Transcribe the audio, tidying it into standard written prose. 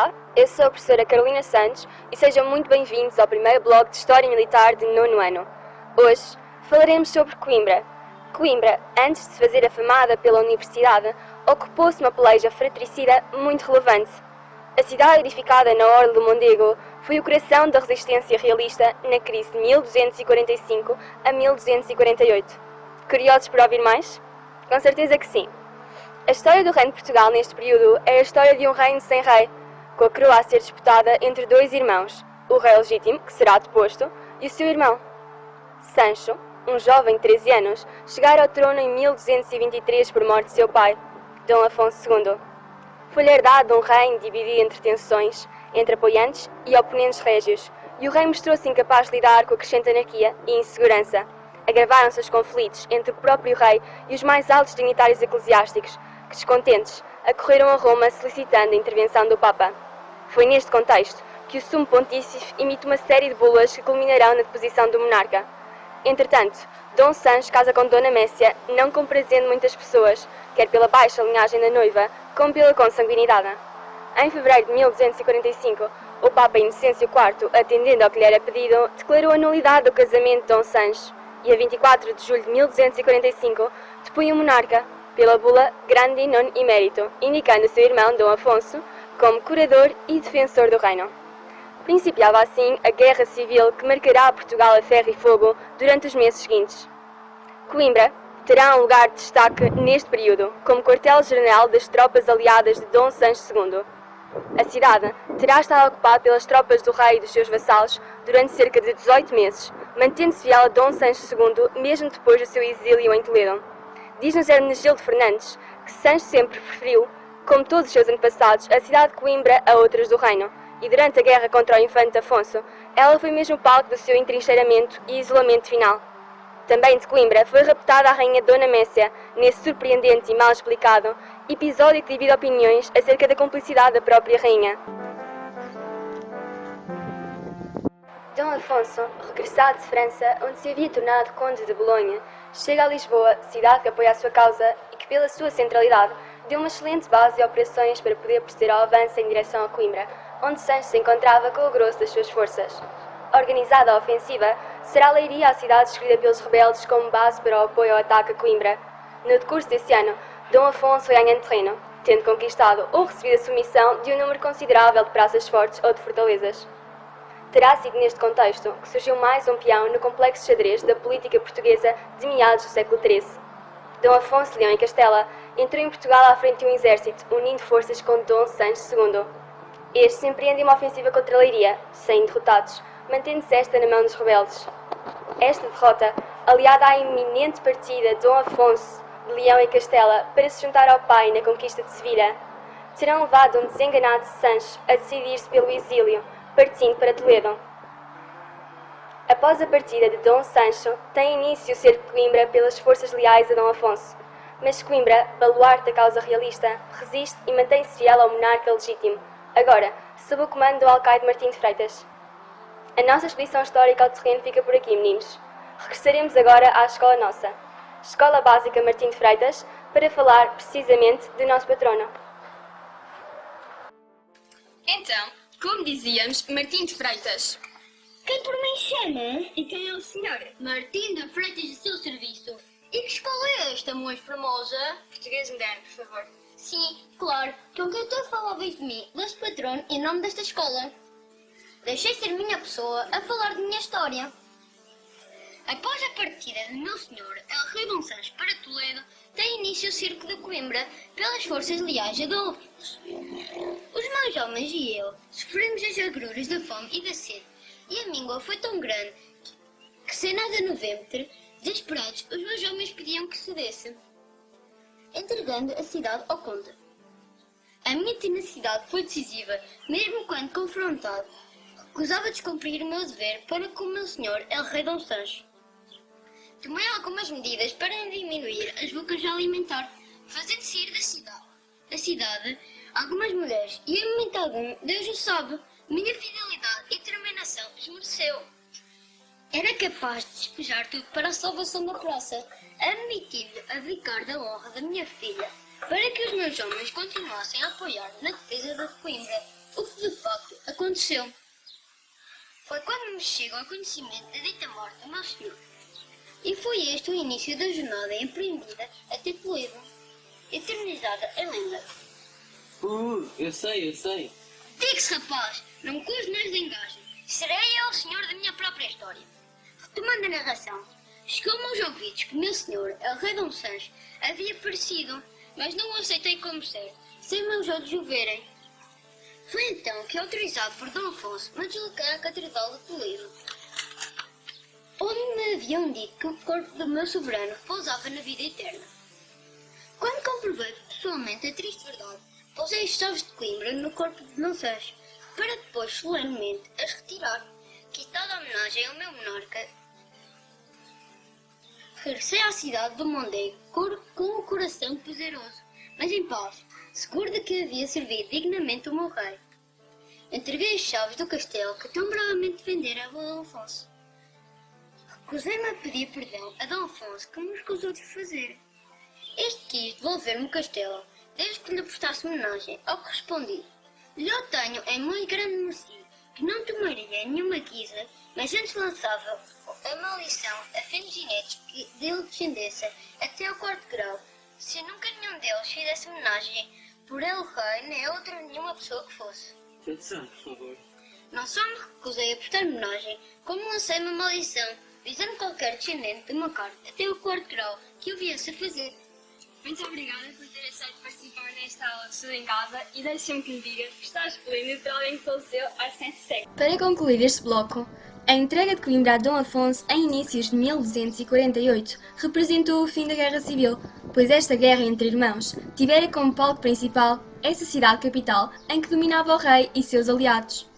Olá, eu sou a professora Carolina Santos e sejam muito bem-vindos ao primeiro blog de História Militar de 9º ano. Hoje falaremos sobre Coimbra. Coimbra, antes de se fazer afamada pela universidade, ocupou-se uma peleja fratricida muito relevante. A cidade edificada na Orla do Mondego foi o coração da resistência realista na crise de 1245 a 1248. Curiosos por ouvir mais? Com certeza que sim. A história do Reino de Portugal neste período é a história de um reino sem rei, com a coroa a ser disputada entre dois irmãos, o rei legítimo, que será deposto, e o seu irmão. Sancho, um jovem de 13 anos, chegara ao trono em 1223 por morte de seu pai, Dom Afonso II. Foi-lhe herdado um reino dividido entre tensões entre apoiantes e oponentes régios, e o rei mostrou-se incapaz de lidar com a crescente anarquia e insegurança. Agravaram-se os conflitos entre o próprio rei e os mais altos dignitários eclesiásticos, que, descontentes, acorreram a Roma solicitando a intervenção do Papa. Foi neste contexto que o Sumo Pontífice emite uma série de bulas que culminarão na deposição do monarca. Entretanto, Dom Sancho casa com Dona Mécia, não comprazendo muitas pessoas, quer pela baixa linhagem da noiva, como pela consanguinidade. Em fevereiro de 1245, o Papa Inocêncio IV, atendendo ao que lhe era pedido, declarou a nulidade do casamento de Dom Sancho e, a 24 de julho de 1245, depunha o monarca, pela bula Grandi non Immerito, indicando seu irmão Dom Afonso como curador e defensor do reino. Principiava assim a Guerra Civil que marcará Portugal a ferro e fogo durante os meses seguintes. Coimbra terá um lugar de destaque neste período, como quartel-general das tropas aliadas de Dom Sancho II. A cidade terá estado ocupada pelas tropas do rei e dos seus vassalos durante cerca de 18 meses, mantendo-se fiel a Dom Sancho II mesmo depois do seu exílio em Toledo. Diz-nos Hermenegildo Fernandes que Sancho sempre preferiu, como todos os seus antepassados, a cidade de Coimbra a outras do reino, e durante a guerra contra o infante Afonso, ela foi mesmo o palco do seu entrincheiramento e isolamento final. Também de Coimbra foi raptada a rainha Dona Mécia, nesse surpreendente e mal explicado episódio que divide opiniões acerca da cumplicidade da própria rainha. Dom Afonso, regressado de França, onde se havia tornado conde de Bolonha, chega a Lisboa, cidade que apoia a sua causa e que, pela sua centralidade, deu uma excelente base de operações para poder proceder ao avanço em direção a Coimbra, onde Sancho se encontrava com o grosso das suas forças. Organizada a ofensiva, será Leiria a cidade escolhida pelos rebeldes como base para o apoio ao ataque a Coimbra. No decurso desse ano, Dom Afonso foi ganhando terreno, tendo conquistado ou recebido a submissão de um número considerável de praças fortes ou de fortalezas. Terá sido neste contexto que surgiu mais um peão no complexo xadrez da política portuguesa de meados do século XIII. Dom Afonso Leão e Castela entrou em Portugal à frente de um exército, unindo forças com Dom Sancho II. Este empreende uma ofensiva contra a Leiria, sem derrotados, mantendo-se esta na mão dos rebeldes. Esta derrota, aliada à iminente partida de Dom Afonso de Leão e Castela para se juntar ao pai na conquista de Sevilha, terão levado um desenganado Sancho a decidir-se pelo exílio, partindo para Toledo. Após a partida de Dom Sancho, tem início o cerco de Coimbra pelas forças leais a Dom Afonso, mas Coimbra, baluarte da causa realista, resiste e mantém-se fiel ao monarca legítimo, agora sob o comando do alcaide Martim de Freitas. A nossa expedição histórica ao terreno fica por aqui, meninos. Regressaremos agora à Escola Nossa, Escola Básica Martim de Freitas, para falar precisamente do nosso patrono. Então, como dizíamos, Martim de Freitas. Quem por mim chama? E quem é o senhor? Martim de Freitas de seu serviço. E que escola é esta, muito famosa? Português moderno, por favor. Sim, claro, com quem tu falavas de mim, deste patrono e nome desta escola. Deixei ser minha pessoa a falar de minha história. Após a partida de meu senhor, El Rei Dom Sancho para Toledo, tem início o cerco de Coimbra pelas forças leais a Dom Afonso. Os meus homens e eu sofremos as agruras da fome e da sede, e a míngua foi tão grande que, sem nada no ventre, desesperados, os meus homens pediam que cedesse, entregando a cidade ao conde. A minha tenacidade foi decisiva, mesmo quando confrontado, recusava descumprir o meu dever para com o meu senhor El Rei Dom Sancho. Tomei algumas medidas para diminuir as bocas a alimentar, fazendo sair da cidade algumas mulheres, e em momento algum, Deus o sabe, minha fidelidade e determinação esmoreceu. Era capaz de despejar tudo para a salvação da raça, admitindo abdicar da honra da minha filha, para que os meus homens continuassem a apoiar na defesa de Coimbra o que de facto aconteceu. Foi quando me chego ao conhecimento da dita morte do meu senhor. E foi este o início da jornada empreendida até Toledo, eternizada em lenda. Eu sei. Diga-se, rapaz, não me cuse mais de engagem. Serei eu o senhor da minha própria história. Retomando a narração, chegou-me aos ouvidos que meu senhor, el rei Dom Sancho, havia aparecido, mas não o aceitei como certo, sem meus olhos o verem. Foi então que, autorizado por Dom Afonso, me desloquei à Catedral de Toledo, onde me haviam dito que o corpo do meu soberano repousava na vida eterna. Quando comprovei pessoalmente a triste verdade, pousei as chaves de Coimbra no corpo de Dom Sancho, para depois solenemente as retirar, quitada a homenagem ao meu monarca. Regressei à cidade do Mondego com o coração pesaroso, mas em paz, seguro de que havia servido dignamente o meu rei. Entreguei as chaves do castelo que tão bravamente defendera a Dom Afonso. Recusei-me a pedir perdão a Dom Afonso, que me escusou de fazer. Este quis devolver-me o castelo, desde que lhe prestasse homenagem, ao que respondi: lhe tenho em muito grande mercê, que não tomaria nenhuma guisa, mas antes lançava a maldição a fim dos netos que dele descendessem até ao 4º grau, se nunca nenhum deles fizesse homenagem por ele rei, nem outra nenhuma pessoa que fosse. Tradução, por favor. Não só me recusei a prestar homenagem, como lancei uma maldição, visando qualquer descendente de uma carta até o 4º grau que o viesse a fazer. Muito obrigada por ter aceito participar nesta aula de estudo em casa e deixe-me que lhe diga que está esplêndido para alguém que faleceu há 7 séculos. Para concluir este bloco, a entrega de Coimbra a Dom Afonso em inícios de 1248 representou o fim da Guerra Civil, pois esta guerra entre irmãos tivera como palco principal essa cidade capital em que dominava o rei e seus aliados.